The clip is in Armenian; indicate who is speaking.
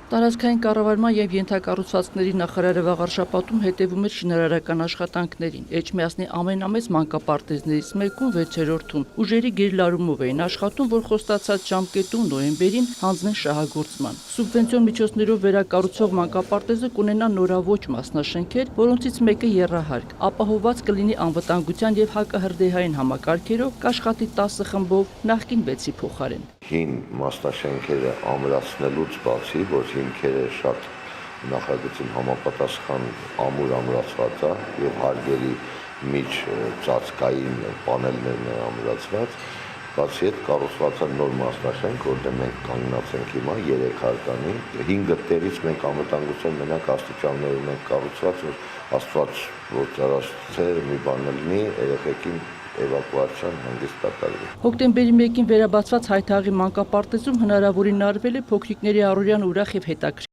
Speaker 1: Տարածքային կառավարման և ենթակառուցվածքների նախարարը վաղ շաբաթում հետևում էր շինարարական աշխատանքներին։ Էջմիածնի ամենամեծ մանկապարտեզներից մեկում 6-րդում ուժերի գերլարումով էին աշխատում, որ խոստացած ժամկետում նոյեմբերին հանձնեն շահագործման։ Սուբվենցիոն միջոցներով վերակառուցվող մանկապարտեզը կունենա նորաոճ մասնաշենքեր, որոնցից մեկը եռահարկ, ապահովված կլինի անվտանգության և հակահրդեհային համակարգերով, կաշխատի 10 խմբով, նախկին 6-ի փոխարեն։
Speaker 2: Հին մասնաշենքերը ամրացնելուց բացի, որ հիմքերը շատ նախագծին համապատասխան ամրացված է եւ հարգելի միջ ծածկային պանելներն են ամրացված, բացի այդ կառուցված է նոր մասնաշենք, որտեղ մենք կանգնած ենք հիմա 3 հարկանի, 5 գտերից մենք անվտանգության մենակ աստիճաններում ենք կառուցված, որ Աստված որ ծառացել մի բան լինի, երեխեքին էվակուացիան հանգիստ կատարվի։
Speaker 1: Հոկտեմբերի 1-ին վերաբացված Հայթաղի մանկապարտեզում հնարավորին արվել է փոքրիկների առօրյան ուրախ և հետաքրքիր